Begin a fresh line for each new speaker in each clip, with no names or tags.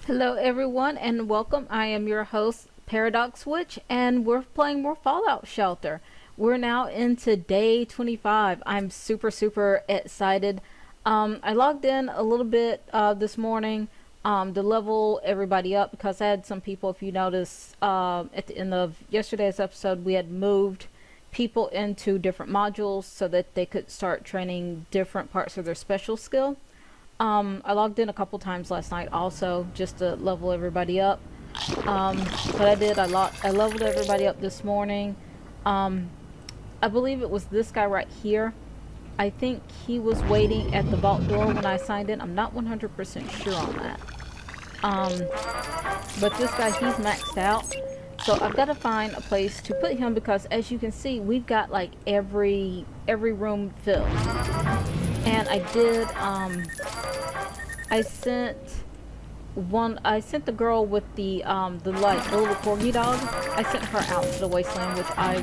Hello everyone and welcome. I am your host Paradox Witch and we're playing more Fallout Shelter. We're now into day 25. I'm super excited. I logged in a little bit this morning to level everybody up because I had some people, if you notice, at the end of yesterday's episode we had moved people into different modules so that they could start training different parts of their special skill. I logged in a couple times last night also just to level everybody up. But I leveled everybody up this morning. I believe it was this guy right here. I think he was waiting at the vault door when I signed in. I'm not 100% sure on that. But this guy, he's maxed out. So I've got to find a place to put him because as you can see, we've got like every room filled. And I did, I sent the girl with the little corgi dog. I sent her out to the wasteland, which I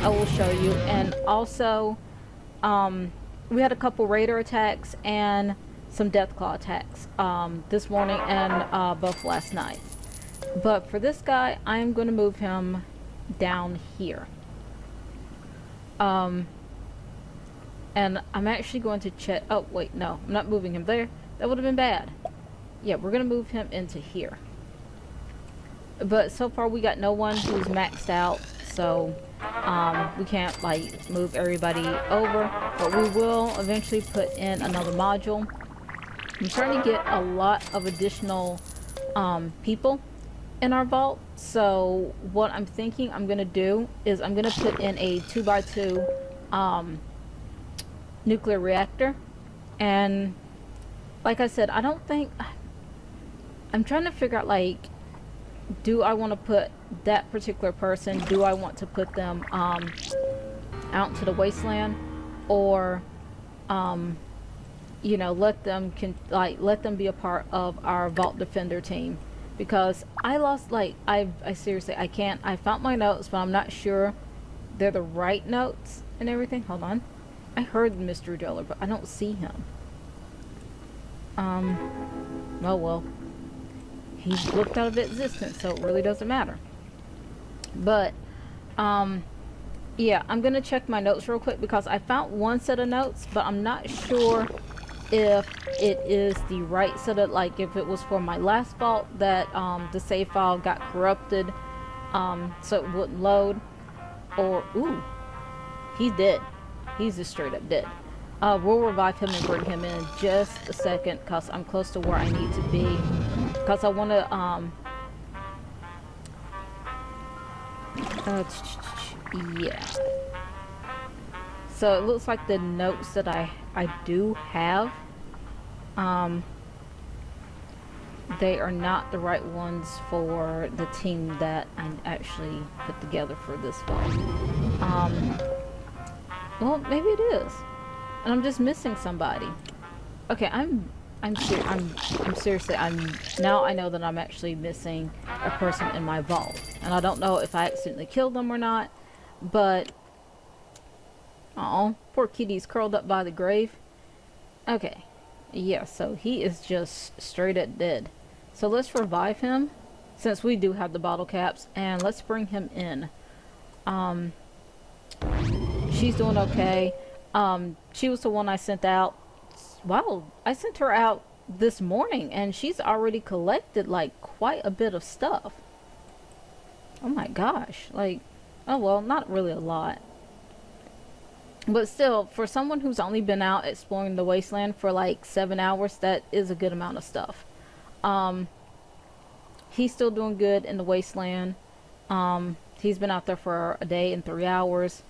will show you. And also, we had a couple raider attacks and some deathclaw attacks, this morning and, both last night. But for this guy, I'm going to move him down here. And I'm actually going to check. Oh, wait, no. I'm not moving him there. That would have been bad. Yeah, we're going to move him into here. But so far, we got no one who's maxed out. So, we can't, like, move everybody over. But we will eventually put in another module. I'm trying to get a lot of additional, people in our vault. So, what I'm thinking I'm going to do is I'm going to put in a 2x2, nuclear reactor. And like I said, I'm trying to figure out, like, do I want to put that particular person, do I want to put them out to the wasteland, or you know, let them be a part of our vault defender team, because I lost, like, I seriously, I found my notes but I'm not sure they're the right notes and everything. Hold on. I heard the mystery driller, but I don't see him. Oh well. He's looked out of existence, so it really doesn't matter. But, yeah, I'm gonna check my notes real quick because I found one set of notes, but I'm not sure if it is the right set of, like, if it was for my last vault that, the save file got corrupted, so it wouldn't load, or, ooh, he's dead. He's just straight up dead. We'll revive him and bring him in just a second because I'm close to where I need to be. Because I want to, yeah. So it looks like the notes that I do have, they are not the right ones for the team that I actually put together for this one. Well, maybe it is, and I'm just missing somebody. Okay, I'm seriously, now I know that I'm actually missing a person in my vault, and I don't know if I accidentally killed them or not. But oh, poor kitty's curled up by the grave. Okay, yeah, so he is just straight up dead. So let's revive him since we do have the bottle caps, and let's bring him in. She's doing okay. She was the one I sent out. Wow, I sent her out this morning and she's already collected like quite a bit of stuff. Oh my gosh, like, oh well, not really a lot, but still, for someone who's only been out exploring the wasteland for like 7 hours, that is a good amount of stuff. He's still doing good in the wasteland. He's been out there for a day and 3 hours.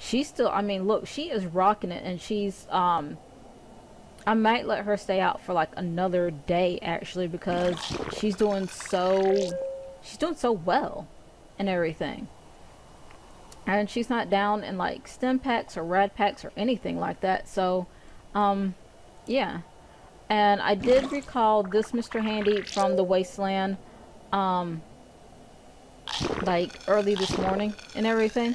She's still, I mean, look, she is rocking it, and she's, I might let her stay out for like another day actually, because she's doing so well and everything. And she's not down in like stim packs or rad packs or anything like that. So, yeah. And I did recall this Mr. Handy from the wasteland, like early this morning and everything.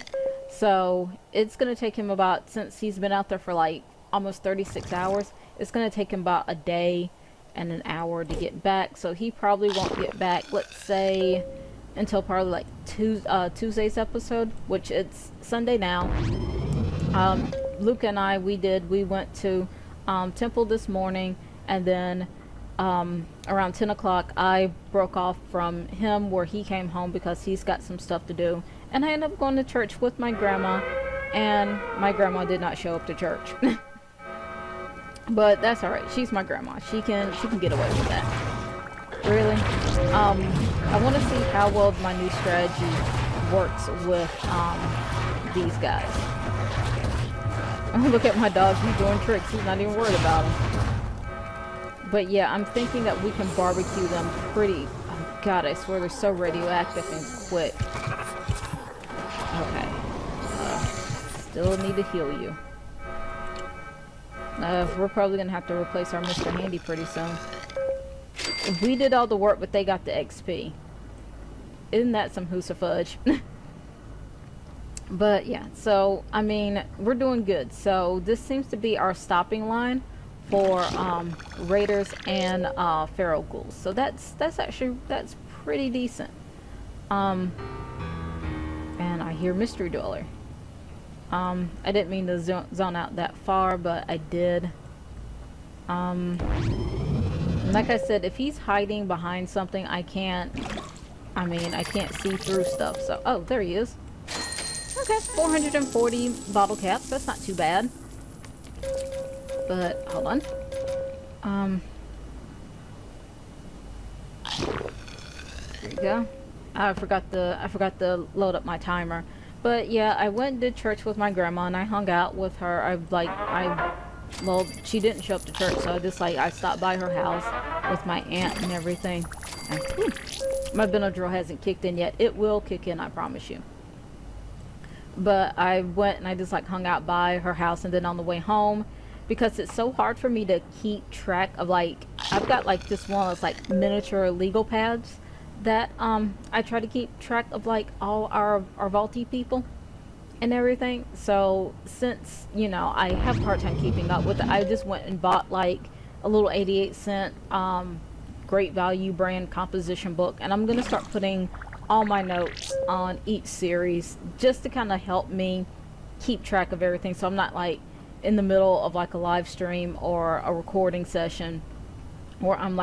So it's gonna take him about, since he's been out there for like almost 36 hours, it's gonna take him about a day and an hour to get back, so he probably won't get back, let's say, until probably like Tuesday's episode, which it's Sunday now. Luke and I, we went to temple this morning, and then around 10 o'clock I broke off from him where he came home because he's got some stuff to do, and I ended up going to church with my grandma, and my grandma did not show up to church. But that's alright, she's my grandma, she can get away with that. Really? I want to see how well my new strategy works with these guys. Oh, look at my dog, he's doing tricks, he's not even worried about them. But yeah, I'm thinking that we can barbecue them pretty... Oh god, I swear they're so radioactive and quick. Okay. Still need to heal you. We're probably gonna have to replace our Mr. Handy pretty soon. We did all the work, but they got the XP. Isn't that some hoosa fudge? But yeah, so I mean, we're doing good. So this seems to be our stopping line for raiders and feral ghouls. So that's pretty decent. And I hear mystery dweller. I didn't mean to zone out that far, but I did. Like I said, if he's hiding behind something, I can't see through stuff. So, oh, there he is. Okay, 440 bottle caps. That's not too bad. But hold on. There you go. I forgot to load up my timer. But yeah, I went and did church with my grandma, and I hung out with her. Well, she didn't show up to church, so I stopped by her house with my aunt and everything. And, my Benadryl hasn't kicked in yet. It will kick in, I promise you. But I went and I just hung out by her house, and then on the way home, because it's so hard for me to keep track of I've got this one of those miniature legal pads that I try to keep track of all our vaulty people and everything. So since I have a hard time keeping up with it, I just went and bought a little 88-cent great value brand composition book, and I'm gonna start putting all my notes on each series just to kind of help me keep track of everything, so I'm not in the middle of a live stream or a recording session where I'm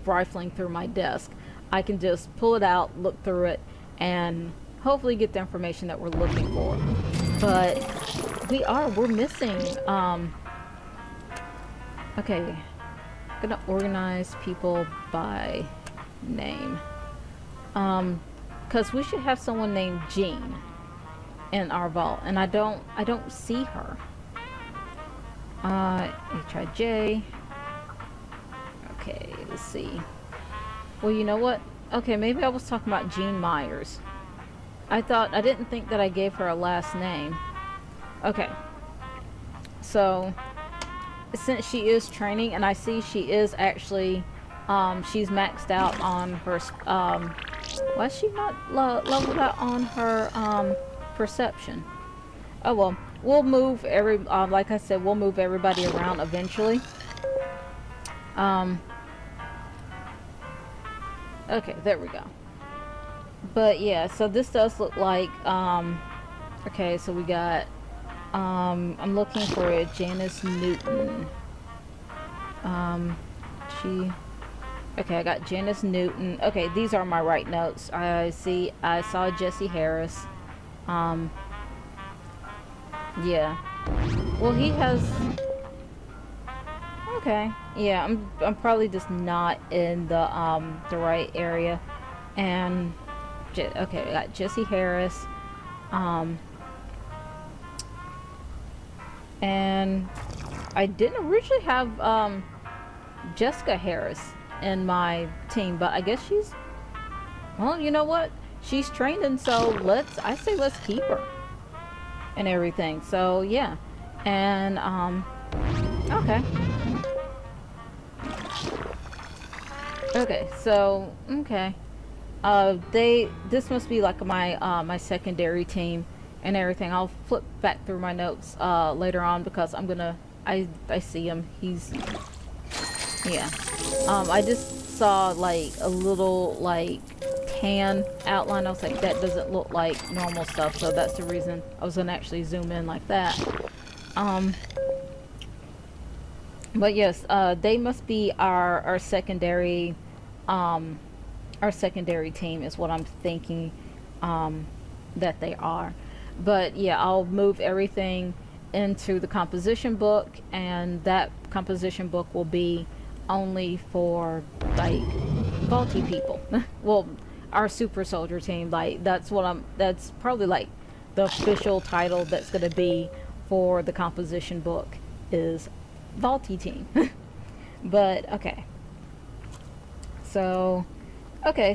rifling through my desk. I can just pull it out, look through it, and hopefully get the information that we're looking for. But we're missing, okay, I'm gonna organize people by name. Because we should have someone named Jean in our vault, and I don't see her. HIJ. Okay, let's see. Well, you know what? Okay, maybe I was talking about Jean Myers. I didn't think that I gave her a last name. Okay. So, since she is training, and I see she is actually, she's maxed out on her, why is she not leveled out on her, perception? Oh well, we'll move like I said, we'll move everybody around eventually. Okay, there we go. But yeah, so this does look like, okay, so we got, I'm looking for a Janice Newton. Okay, I got Janice Newton. Okay, these are my right notes. I saw Jesse Harris. Yeah. Well, he has... Okay. Yeah, I'm probably just not in the right area. And okay, I got Jesse Harris. And I didn't originally have Jessica Harris in my team, but I guess she's, well, you know what? She's training, so I say let's keep her and everything. So yeah. And okay. Okay, so okay. This must be my my secondary team and everything. I'll flip back through my notes later on because I see him. Yeah. I just saw like a little like tan outline. I was like, that doesn't look like normal stuff, so that's the reason I was gonna actually zoom in like that. But yes, they must be our secondary, our secondary team is what I'm thinking, that they are. But yeah, I'll move everything into the composition book, and that composition book will be only for like faulty people. Well, our super soldier team, like that's probably like the official title that's going to be for the composition book is Vaulty team. But so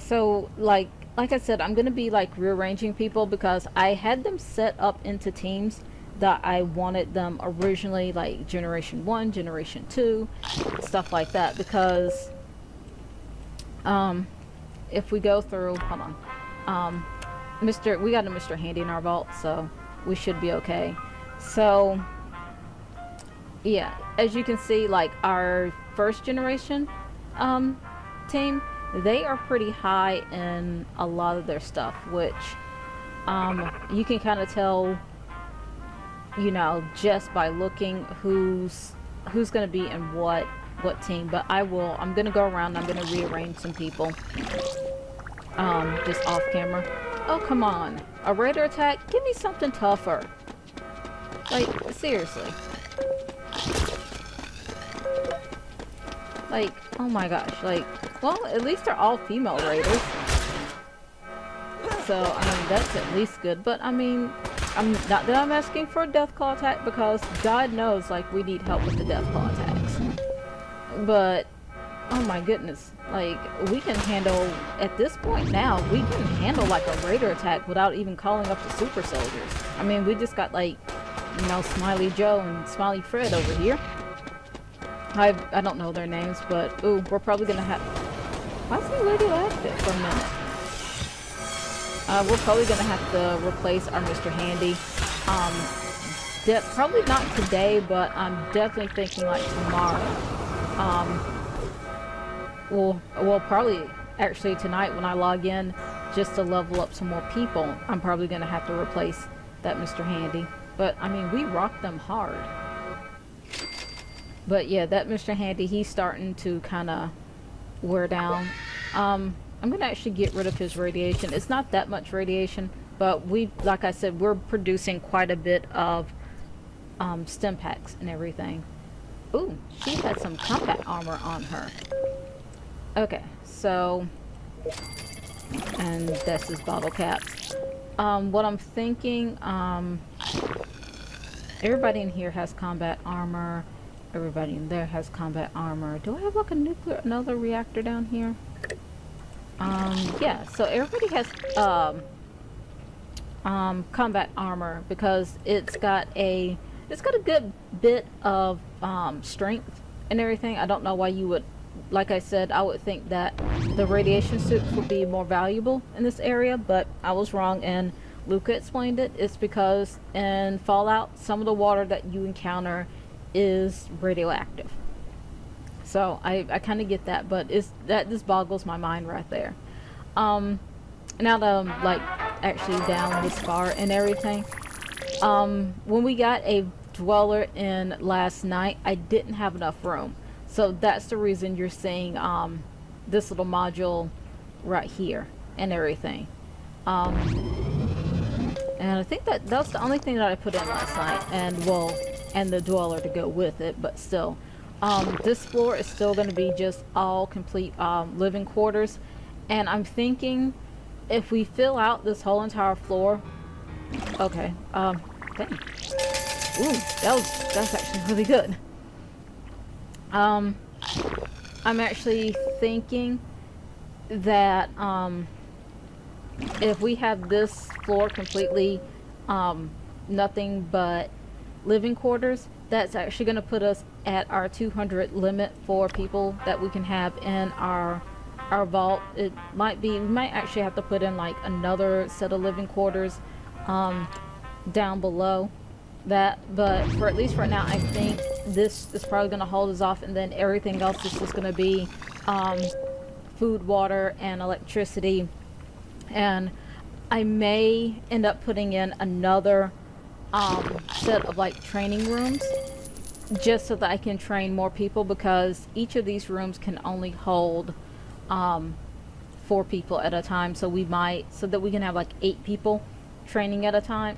so like I said, I'm gonna be like rearranging people because I had them set up into teams that I wanted them originally, like generation 1, generation 2, stuff like that, because if we go through, hold on, we got a Mr. Handy in our vault, so we should be okay. So yeah, as you can see, like our first generation team, they are pretty high in a lot of their stuff, which you can kind of tell, you know, just by looking who's going to be in what team. But I'm going to go around and I'm going to rearrange some people just off camera. Oh, come on. A raider attack? Give me something tougher. Like, seriously. Like, oh my gosh, like, well, at least they're all female raiders. So, I mean, that's at least good. But, I mean, I'm not that I'm asking for a Deathclaw attack, because God knows, like, we need help with the Deathclaw attacks. But, oh my goodness, like, we can handle, at this point now, we can handle, like, a raider attack without even calling up the super soldiers. I mean, we just got, like, you know, Smiley Joe and Smiley Fred over here. I don't know their names, but ooh, we're probably gonna have. Why is he radioactive for a minute? We're probably gonna have to replace our Mr. Handy. Probably not today, but I'm definitely thinking like tomorrow. Well, probably actually tonight when I log in, just to level up some more people. I'm probably gonna have to replace that Mr. Handy. But I mean, we rocked them hard. But yeah, that Mr. Handy, he's starting to kind of wear down. I'm going to actually get rid of his radiation. It's not that much radiation, but like I said, we're producing quite a bit of stim packs and everything. Ooh, she had some combat armor on her. Okay, so, and that's his bottle caps. What I'm thinking, everybody in here has combat armor. Everybody in there has combat armor. Do I have like another reactor down here? Yeah, so everybody has combat armor because it's got a good bit of strength and everything. I don't know why you would, like I said, I would think that the radiation suits would be more valuable in this area, but I was wrong, and Luca explained it. It's because in Fallout, some of the water that you encounter is radioactive. So I kind of get that, but that just boggles my mind right there. Now that I'm like actually down this far and everything, when we got a dweller in last night, I didn't have enough room. So that's the reason you're seeing this little module right here and everything. And I think that's the only thing that I put in last night, and the dweller to go with it, but still. This floor is still going to be just all complete living quarters, and I'm thinking if we fill out this whole entire floor, okay, dang. Ooh, that's actually really good. I'm actually thinking that if we have this floor completely nothing but living quarters, that's actually going to put us at our 200 limit for people that we can have in our vault. We might actually have to put in like another set of living quarters down below, that. But for at least right now, I think this is probably going to hold us off, and then everything else is just going to be food, water, and electricity. And I may end up putting in another set of like training rooms, just so that I can train more people, because each of these rooms can only hold 4 people at a time. So so that we can have like 8 people training at a time.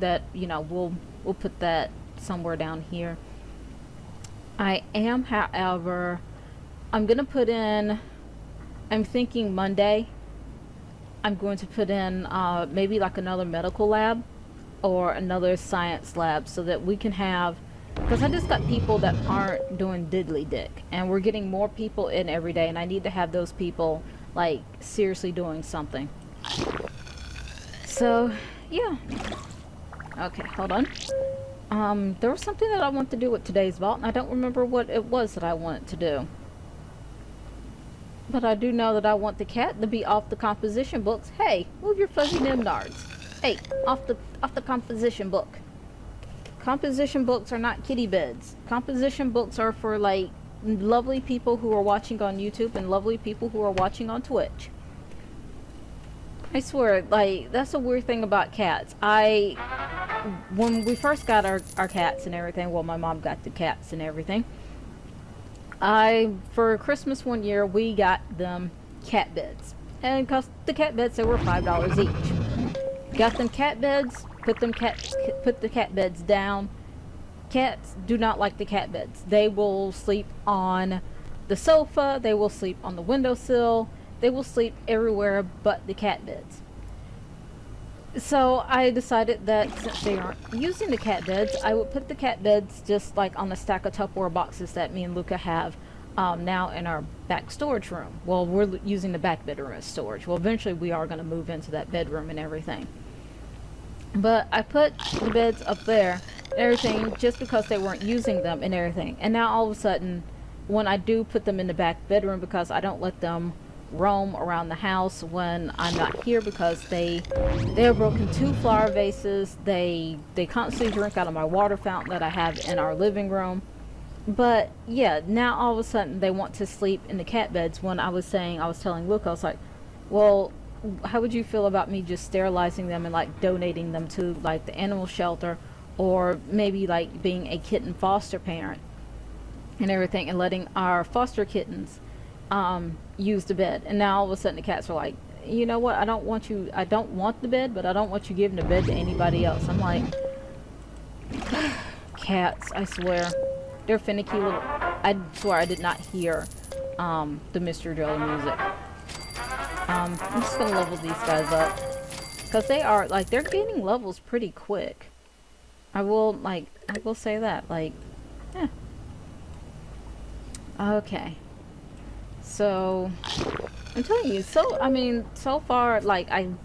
That, you know, we'll put that somewhere down here. I am, however, I'm gonna put in, I'm thinking Monday, I'm going to put in maybe like another medical lab or another science lab, so that we can have, because I just got people that aren't doing diddly dick, and we're getting more people in every day, and I need to have those people like seriously doing something. So yeah, okay, hold on. There was something that I wanted to do with today's vault, and I don't remember what it was that I wanted to do. But I do know that I want the cat to be off the composition books. Hey, move your fuzzy nimnards. Hey, off the composition book. Composition books are not kitty beds. Composition books are for like lovely people who are watching on YouTube and lovely people who are watching on Twitch. I swear, like, that's a weird thing about cats. When we first got our cats and everything, well, my mom got the cats and everything, for Christmas one year, we got them cat beds. And because the cat beds, they were $5 each. Got them cat beds, put the cat beds down. Cats do not like the cat beds. They will sleep on the sofa, they will sleep on the windowsill, they will sleep everywhere but the cat beds. So I decided that since they aren't using the cat beds, I would put the cat beds just like on a stack of Tupperware boxes that me and Luca have now in our back storage room. Well, we're using the back bedroom as storage. Well, eventually we are going to move into that bedroom and everything. But I put the beds up there and everything just because they weren't using them and everything. And now all of a sudden, when I do put them in the back bedroom, because I don't let them roam around the house when I'm not here, because they have broken 2 flower vases. They constantly drink out of my water fountain that I have in our living room. But yeah, now all of a sudden they want to sleep in the cat beds, when I was telling Luke, I was like, well, how would you feel about me just sterilizing them and like donating them to like the animal shelter, or maybe like being a kitten foster parent and everything, and letting our foster kittens use the bed. And now all of a sudden the cats are like, you know what, I don't want the bed, but I don't want you giving the bed to anybody else. I'm like, cats, I swear, they're finicky little, I swear I did not hear the Mr. Jelly music. I'm just gonna level these guys up, because they are like, they're gaining levels pretty quick. I will say that, like, yeah. Okay. So, I'm telling you, so far, like, I'm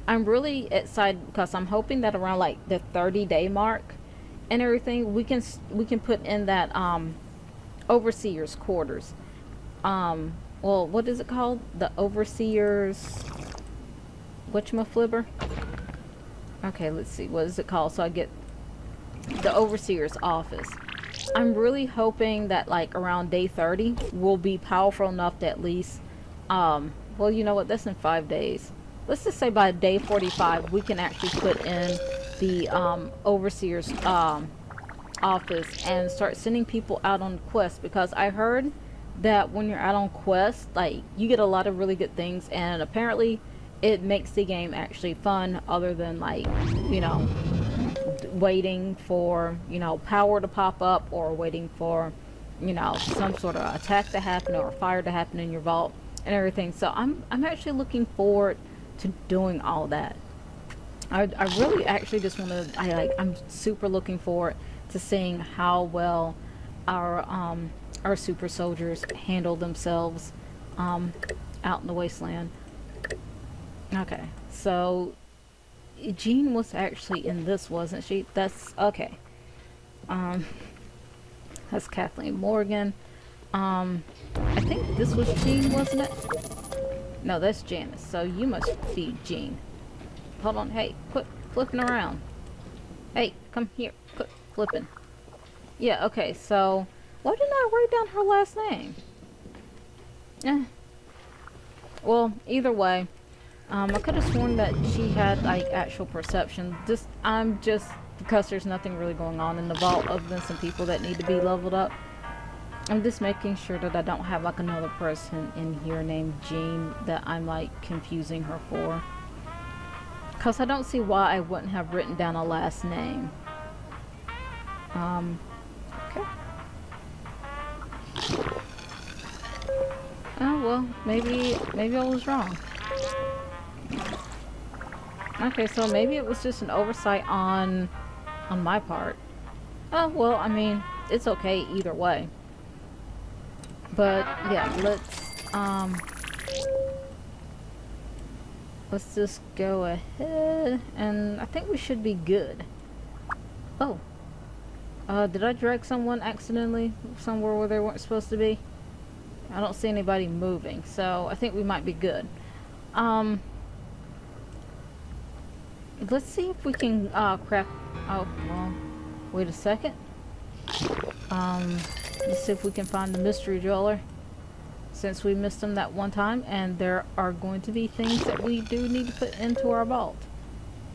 really excited, because I'm hoping that around, like, the 30-day mark and everything, we can put in that, overseer's quarters. Well, what is it called? The overseer's, whatchamaflibber? Okay, let's see, what is it called? So I get the overseer's office. I'm really hoping that like around day 30 we'll be powerful enough to at least well, you know what, that's in 5 days. Let's just say by day 45 we can actually put in the overseer's office and start sending people out on quests, because I heard that when you're out on quests, like, you get a lot of really good things, and apparently it makes the game actually fun, other than like, you know, waiting for, you know, power to pop up, or waiting for, you know, some sort of attack to happen or fire to happen in your vault and everything. So I'm actually looking forward to doing all that. I really actually just want to, I'm super looking forward to seeing how well our super soldiers handle themselves out in the wasteland. Okay, so Jean was actually in this, wasn't she? That's okay. That's Kathleen Morgan. I think this was Jean, wasn't it? No, that's Janice. So you must be Jean. Hold on, hey, quit flipping around. Hey, come here. Quit flipping. Yeah, okay, so why didn't I write down her last name? Eh. Well, either way, I could have sworn that she had like actual perception. I'm just because there's nothing really going on in the vault other than some people that need to be leveled up. I'm just making sure that I don't have like another person in here named Jean that I'm like confusing her for. Cause I don't see why I wouldn't have written down a last name. Okay. Oh well, maybe I was wrong. Okay, so maybe it was just an oversight on my part. Oh well, I mean, it's okay either way. But yeah, let's just go ahead, and I think we should be good. Oh, did I drag someone accidentally somewhere where they weren't supposed to be? I don't see anybody moving, so I think we might be good. Let's see if we can craft. Oh well, wait a second. Let's see if we can find the mystery dweller, since we missed him that one time, and there are going to be things that we do need to put into our vault.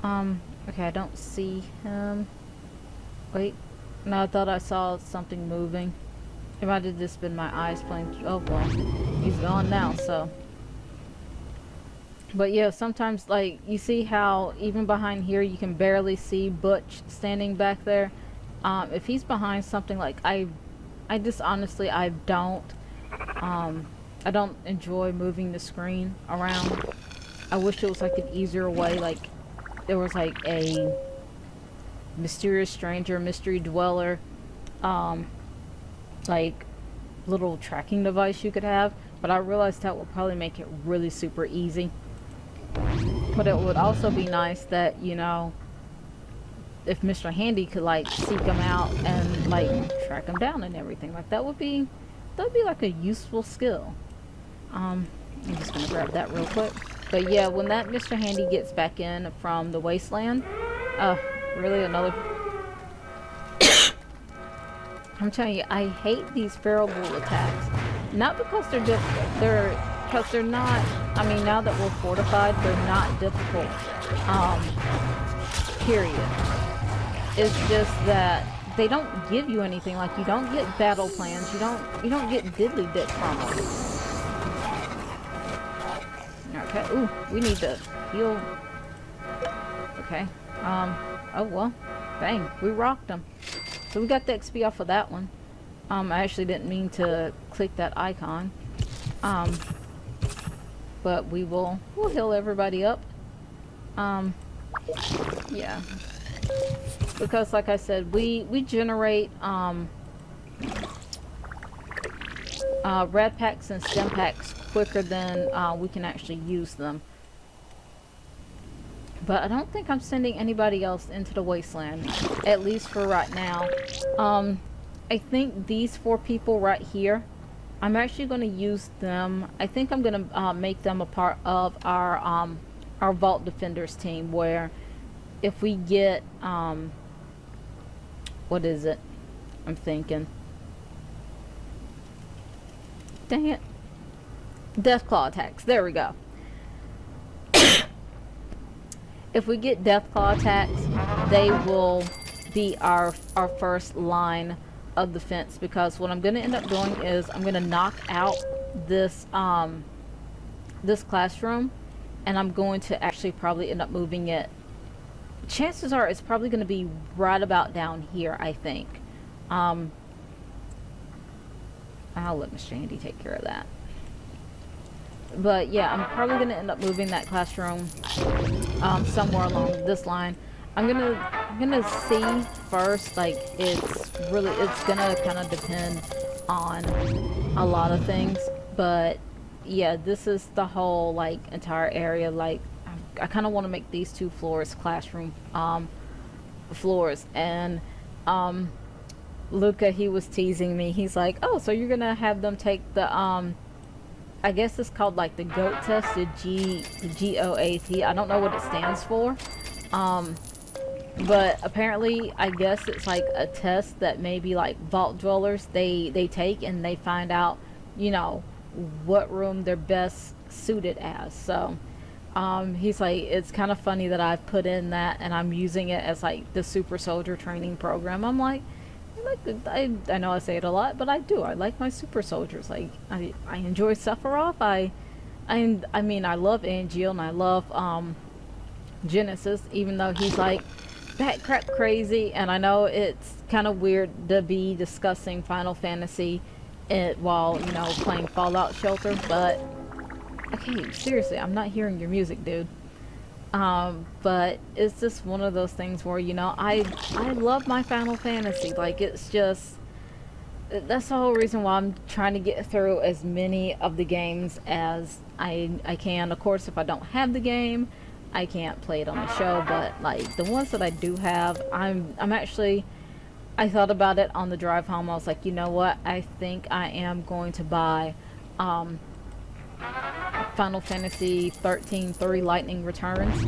Okay, I don't see him. Wait, no, I thought I saw something moving. It might have just been my eyes playing. Oh well, he's gone now, so. But yeah, sometimes like you see how even behind here you can barely see Butch standing back there. If he's behind something, like I just honestly I don't enjoy moving the screen around. I wish it was like an easier way, like there was like a mysterious stranger, mystery dweller, like little tracking device you could have, but I realized that would probably make it really super easy. But it would also be nice that, you know, if Mr. Handy could like seek him out and like track him down and everything, like that'd be like a useful skill. I'm just gonna grab that real quick. But yeah, when that Mr. Handy gets back in from the wasteland, really another. I'm telling you, I hate these feral ghoul attacks. Not because they're difficult. Because they're not. I mean, now that we're fortified, they're not difficult. Period. It's just that they don't give you anything. Like you don't get battle plans. You don't get diddly dick from them. Okay. Ooh, we need to heal. Okay. Oh well. Dang, we rocked them. So we got the XP off of that one. I actually didn't mean to click that icon. But we'll heal everybody up. Yeah. Because like I said, we generate red packs and stem packs quicker than we can actually use them. But I don't think I'm sending anybody else into the wasteland, at least for right now. I think these 4 people right here, I'm actually going to use them. I think I'm going to make them a part of our Vault Defenders team, where if we get, what is it? I'm thinking. Dang it. Deathclaw attacks. There we go. If we get Deathclaw attacks, they will be our first line of defense, because what I'm going to end up doing is I'm going to knock out this this classroom, and I'm going to actually probably end up moving it. Chances are it's probably going to be right about down here, I think. I'll let Mr. Handy take care of that. But yeah, I'm probably going to end up moving that classroom somewhere along this line. I'm gonna see first. Like it's gonna kind of depend on a lot of things. But yeah, this is the whole like entire area. Like I kind of want to make these 2 floors classroom floors. And Luca, he was teasing me. He's like, oh, so you're gonna have them take the I guess it's called like the GOAT test, the GOAT. I don't know what it stands for. But apparently, I guess it's like a test that maybe like vault dwellers they take, and they find out, you know, what room they're best suited as. So he's like, it's kind of funny that I've put in that and I'm using it as like the super soldier training program. I'm like, I know I say it a lot, but I do. I like my super soldiers. Like I enjoy Sephiroth. I mean I love Angeal and I love Genesis, even though he's like bat crap crazy. And I know it's kind of weird to be discussing Final Fantasy while, you know, playing Fallout Shelter, but okay, seriously, I'm not hearing your music, dude. But it's just one of those things where, you know, I love my Final Fantasy. Like, it's just, that's the whole reason why I'm trying to get through as many of the games as I can. Of course, if I don't have the game, I can't play it on the show, but like the ones that I do have, I'm actually, I thought about it on the drive home. I was like, you know what? I think I am going to buy Final Fantasy 13 3 Lightning Returns.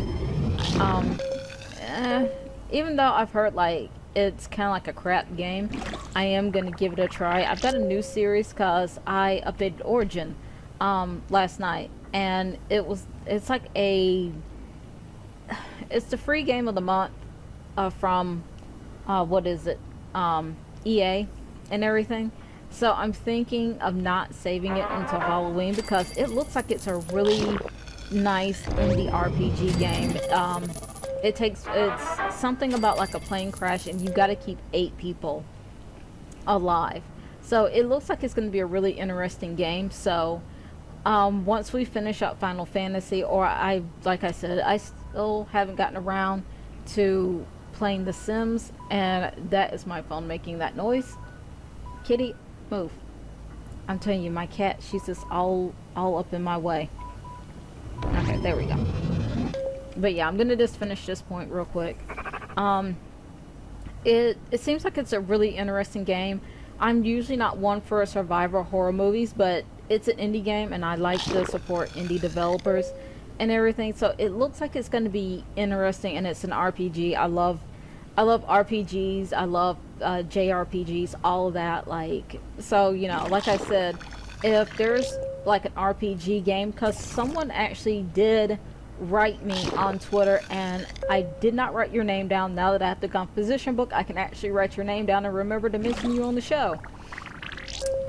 Um, Even though I've heard like it's kind of like a crap game, I am gonna give it a try. I've got a new series because I updated Origin last night, and it's like it's the free game of the month from what is it, EA and everything. So I'm thinking of not saving it until Halloween because it looks like it's a really nice indie RPG game. It's something about like a plane crash and you've got to keep 8 people alive. So it looks like it's going to be a really interesting game. So once we finish up Final Fantasy, or like I said, I still haven't gotten around to playing The Sims, and that is my phone making that noise. Kitty, move. I'm telling you, my cat, she's just all up in my way. Okay, there we go. But yeah, I'm gonna just finish this point real quick. It seems like it's a really interesting game. I'm usually not one for survival horror movies, but it's an indie game and I like to support indie developers and everything. So it looks like it's gonna be interesting, and it's an RPG. I love RPGs. I love JRPGs, all of that. Like, so, you know, like I said, if there's like an RPG game, because someone actually did write me on Twitter, and I did not write your name down. Now that I have the composition book, I can actually write your name down and remember to mention you on the show.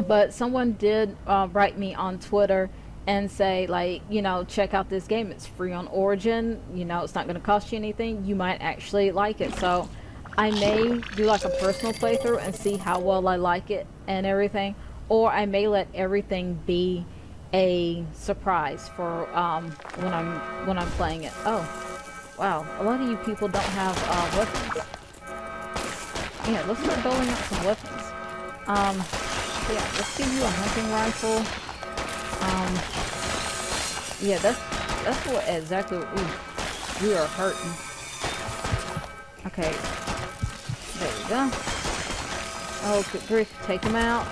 But someone did write me on Twitter and say, like, you know, check out this game. It's free on Origin. You know, it's not going to cost you anything. You might actually like it. So I may do like a personal playthrough and see how well I like it and everything. Or I may let everything be a surprise for when I'm playing it. Oh, wow. A lot of you people don't have weapons. Yeah, let's start building up some weapons. Yeah, let's give you a hunting rifle. Yeah, that's what exactly. Ooh, we are hurting. Okay, there we go. Oh, good grief, take him out.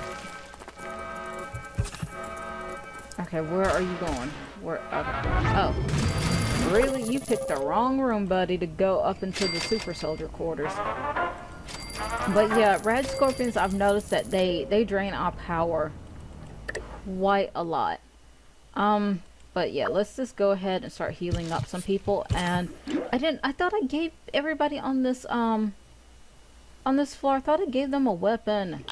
Okay, where are you going? Where? Oh, really? You picked the wrong room, buddy, to go up into the super soldier quarters. But yeah, red scorpions, I've noticed that they drain our power quite a lot. But yeah, let's just go ahead and start healing up some people. And I thought I gave everybody on this floor, I thought I gave them a weapon.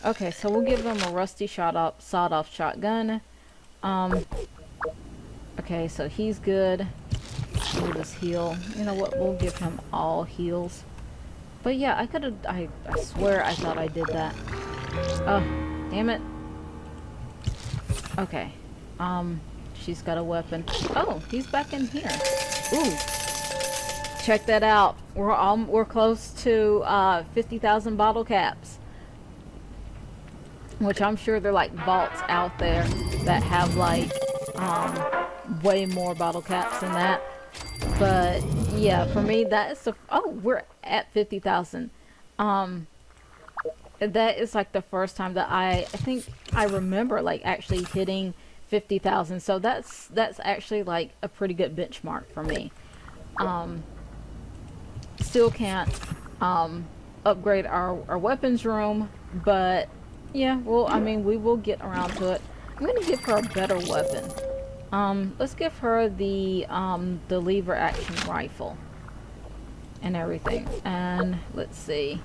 Okay, so we'll give them a rusty sawed-off shotgun. Okay, so he's good. We'll just heal. You know what? We'll give him all heals. But yeah, I swear I thought I did that. Oh, damn it. Okay. She's got a weapon. Oh, he's back in here. Ooh. Check that out. We're close to 50,000 bottle caps. Which I'm sure they're like vaults out there that have like way more bottle caps than that. But yeah, for me that is we're at 50,000. That is like the first time that I think I remember like actually hitting 50,000. So that's actually like a pretty good benchmark for me. still can't upgrade our weapons room, but yeah, well, I mean, we will get around to it. I'm gonna give her a better weapon. Let's give her the lever action rifle and everything. And let's see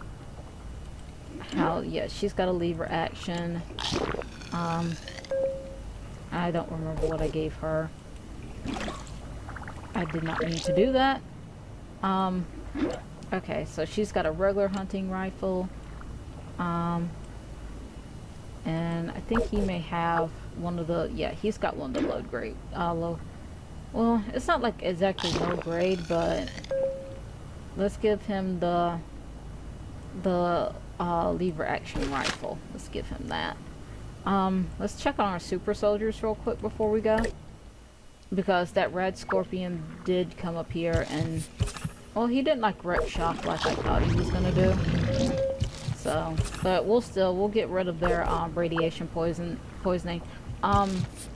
how, yeah, she's got a lever action. I don't remember what I gave her. I did not mean to do that. Okay, so she's got a regular hunting rifle. And I think he may have one of the, yeah, he's got one of the low grade, well, it's not like exactly low grade, but let's give him the lever action rifle. Let's give him that. Let's check on our super soldiers real quick before we go, because that red scorpion did come up here and, well, he didn't like wreck shock like I thought he was gonna do. So, but we'll get rid of their radiation poisoning.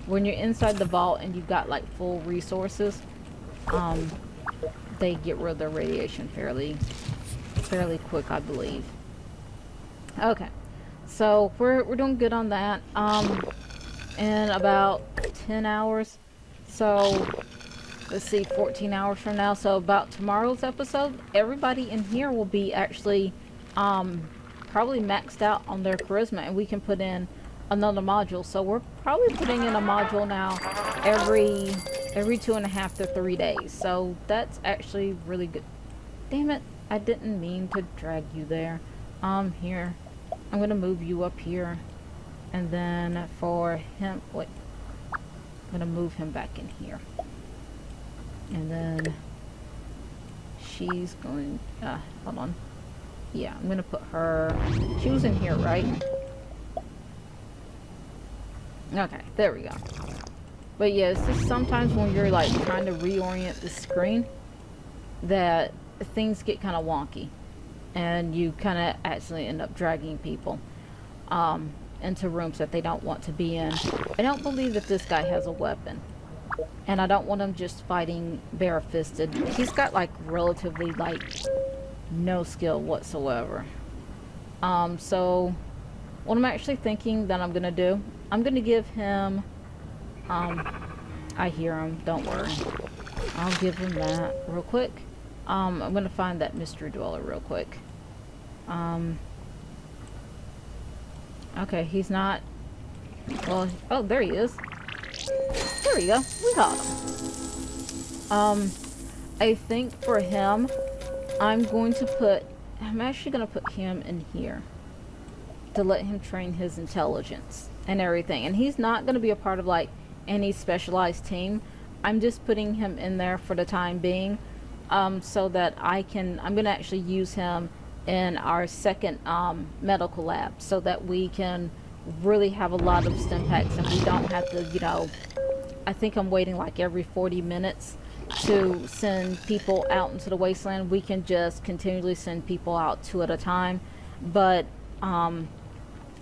When you're inside the vault and you've got like full resources, they get rid of their radiation fairly quick, I believe. Okay, so we're doing good on that. In about 10 hours, so let's see, 14 hours from now, so about tomorrow's episode, everybody in here will be actually probably maxed out on their charisma, and we can put in another module. So we're probably putting in a module now every 2.5 to 3 days. So that's actually really good. Damn it, I didn't mean to drag you there. Here, I'm gonna move you up here, and then for him, wait, I'm gonna move him back in here, and then she's going, hold on. Yeah, I'm gonna put her, she was in here, right? Okay, there we go. But yeah, it's just sometimes when you're like trying to reorient the screen that things get kind of wonky, and you kind of actually end up dragging people into rooms that they don't want to be in. I don't believe that this guy has a weapon, and I don't want him just fighting bare-fisted. He's got like relatively like no skill whatsoever. So what I'm actually thinking that I'm gonna do, I'm gonna give him, I hear him, don't worry, I'll give him that real quick. I'm gonna find that mystery dweller real quick. Okay, he's not, well, oh, there he is. There we go, we got him. I think for him, I'm actually going to put him in here to let him train his intelligence and everything. And he's not going to be a part of like any specialized team. I'm just putting him in there for the time being, so that I'm going to actually use him in our second medical lab, so that we can really have a lot of stim packs and we don't have to, you know, I think I'm waiting like every 40 minutes to send people out into the wasteland. We can just continually send people out 2 at a time. But what I'm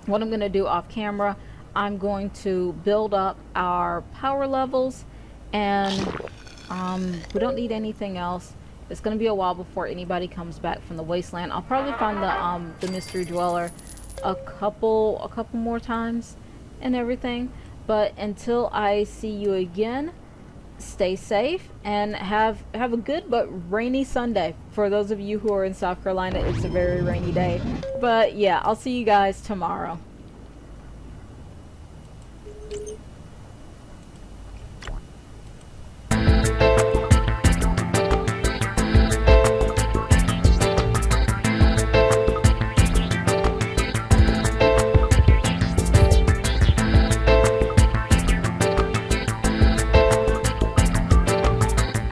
going to do off camera, I'm going to build up our power levels, and we don't need anything else. It's going to be a while before anybody comes back from the wasteland. I'll probably find the mystery dweller a couple more times and everything. But until I see you again, stay safe and have a good but rainy Sunday. For those of you who are in South Carolina, it's a very rainy day. But yeah, I'll see you guys tomorrow.